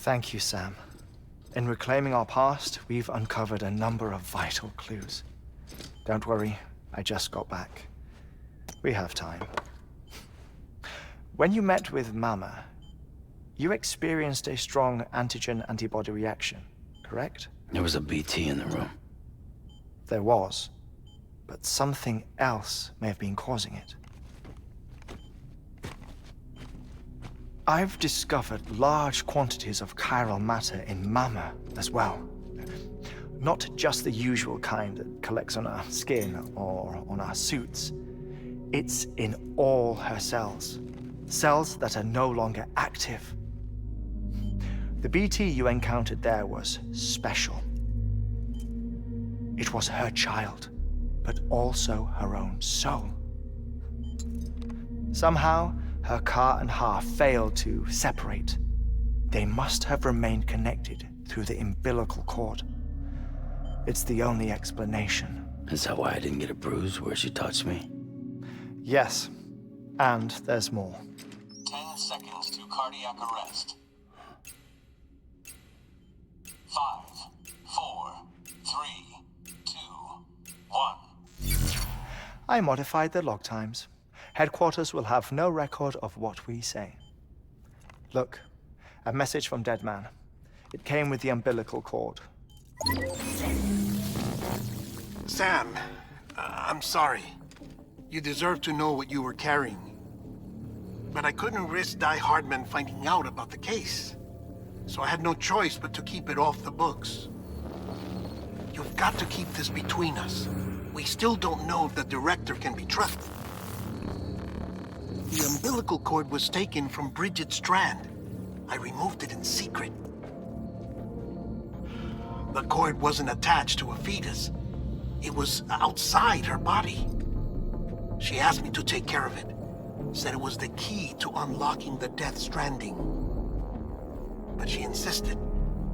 Thank you, Sam. In reclaiming our past, we've uncovered a number of vital clues. Don't worry, I just got back. We have time. When you met with Mama, you experienced a strong antigen-antibody reaction, correct? There was a BT in the room. There was, but something else may have been causing it. I've discovered large quantities of chiral matter in Mama as well. Not just the usual kind that collects on our skin or on our suits. It's in all her cells. Cells that are no longer active. The BT you encountered there was special. It was her child, but also her own soul. Somehow, her car and half failed to separate. They must have remained connected through the umbilical cord. It's the only explanation. Is that why I didn't get a bruise where she touched me? Yes, and there's more. 10 seconds to cardiac arrest. 5, 4, 3, 2, 1. I modified the log times. Headquarters will have no record of what we say. Look, a message from Dead Man. It came with the umbilical cord. Sam, I'm sorry. You deserve to know what you were carrying. But I couldn't risk Die Hardman finding out about the case. So I had no choice but to keep it off the books. You've got to keep this between us. We still don't know if the director can be trusted. The umbilical cord was taken from Bridget Strand. I removed it in secret. The cord wasn't attached to a fetus. It was outside her body. She asked me to take care of it. Said it was the key to unlocking the Death Stranding. But she insisted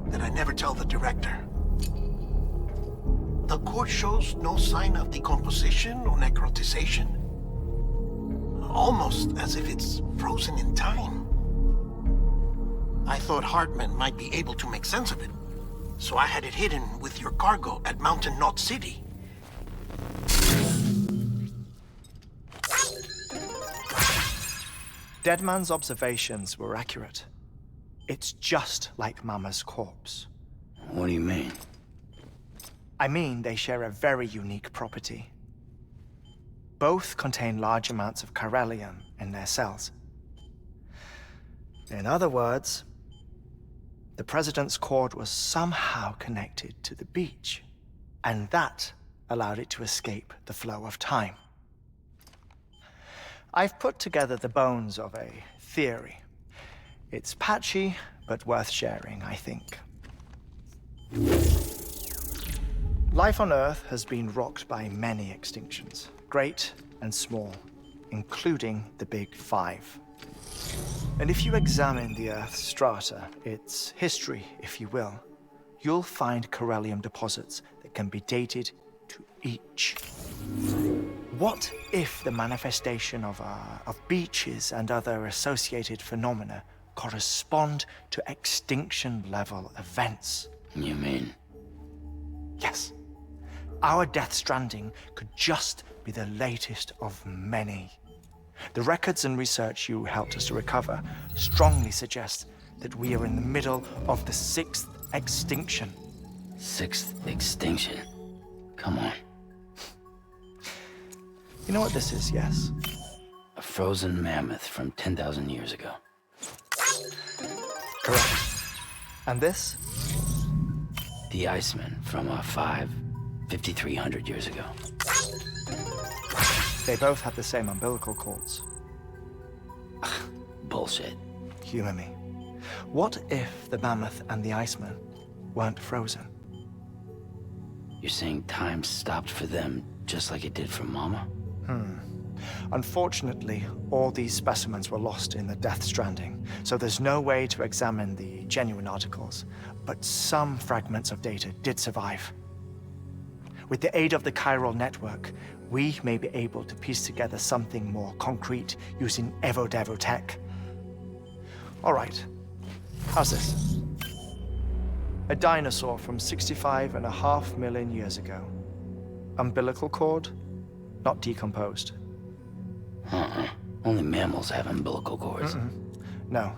that I never tell the director. The cord shows no sign of decomposition or necrotization. Almost as if it's frozen in time. I thought Hartman might be able to make sense of it, so I had it hidden with your cargo at Mountain Knot City. Deadman's observations were accurate. It's just like Mama's corpse. What do you mean? I mean, they share a very unique property. Both contain large amounts of chiralium in their cells. In other words, the President's cord was somehow connected to the beach, and that allowed it to escape the flow of time. I've put together the bones of a theory. It's patchy, but worth sharing, I think. Life on Earth has been rocked by many extinctions, great and small, including the Big Five. And if you examine the Earth's strata, its history, if you will, you'll find chiralium deposits that can be dated to each. What if the manifestation of beaches and other associated phenomena correspond to extinction-level events? You mean? Yes. Our Death Stranding could just be the latest of many. The records and research you helped us to recover strongly suggest that we are in the middle of the 6th extinction. 6th extinction? Come on. You know what this is, yes? A frozen mammoth from 10,000 years ago. Correct. And this? The Iceman from 5,300 years ago. They both have the same umbilical cords. Bullshit. Humor me. What if the mammoth and the Iceman weren't frozen? You're saying time stopped for them just like it did for Mama? Unfortunately, all these specimens were lost in the Death Stranding, so there's no way to examine the genuine articles, but some fragments of data did survive. With the aid of the chiral network, we may be able to piece together something more concrete using Evo-Devo tech. All right, how's this? A dinosaur from 65.5 million years ago. Umbilical cord, not decomposed. Only mammals have umbilical cords. No.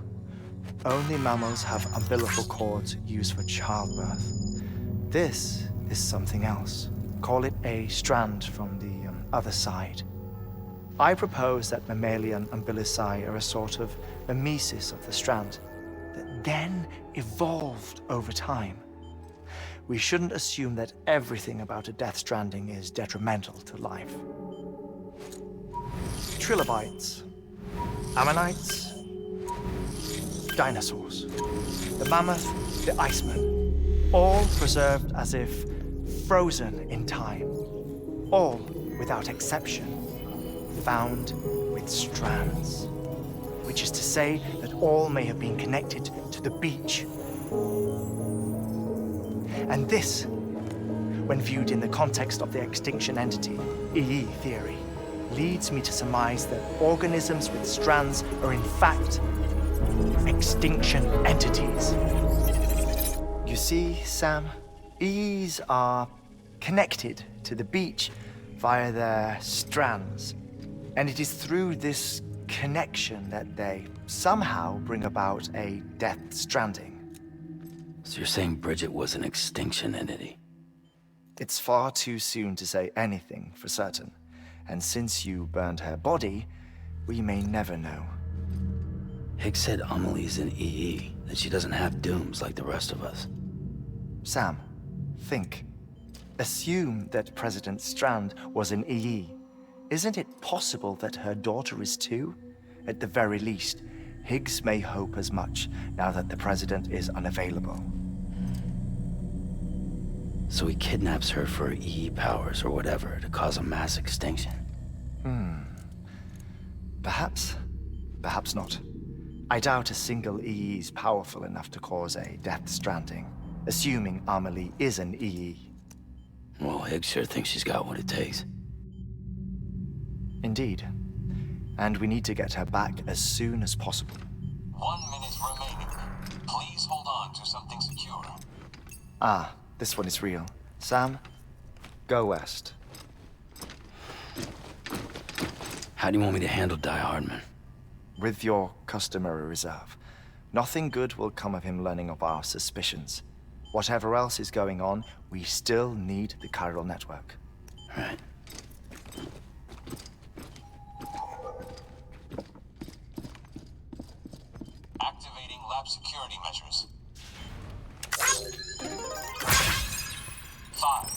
Only mammals have umbilical cords used for childbirth. This is something else. Call it a strand from the other side. I propose that mammalian umbilici are a sort of mimesis of the strand that then evolved over time. We shouldn't assume that everything about a Death Stranding is detrimental to life. Trilobites, ammonites, dinosaurs, the mammoth, the iceman, all preserved as if frozen in time, all, without exception, found with strands, which is to say that all may have been connected to the beach. And this, when viewed in the context of the extinction entity, EE theory, leads me to surmise that organisms with strands are in fact extinction entities. You see, Sam, EEs are connected to the beach via their strands. And it is through this connection that they somehow bring about a Death Stranding. So you're saying Bridget was an extinction entity? It's far too soon to say anything for certain. And since you burned her body, we may never know. Higgs said Amelie's an EE, that she doesn't have dooms like the rest of us. Sam, think. Assume that President Strand was an EE. Isn't it possible that her daughter is too? At the very least, Higgs may hope as much now that the president is unavailable. So he kidnaps her for EE powers or whatever to cause a mass extinction. Perhaps. Perhaps not. I doubt a single EE is powerful enough to cause a Death Stranding, assuming Amelie is an EE. Well, Higgs sure thinks she's got what it takes. Indeed. And we need to get her back as soon as possible. 1 minute remaining. Please hold on to something secure. Ah, this one is real. Sam, go west. How do you want me to handle Die Hardman? With your customary reserve. Nothing good will come of him learning of our suspicions. Whatever else is going on, we still need the chiral network. Right. Activating lab security measures. 5,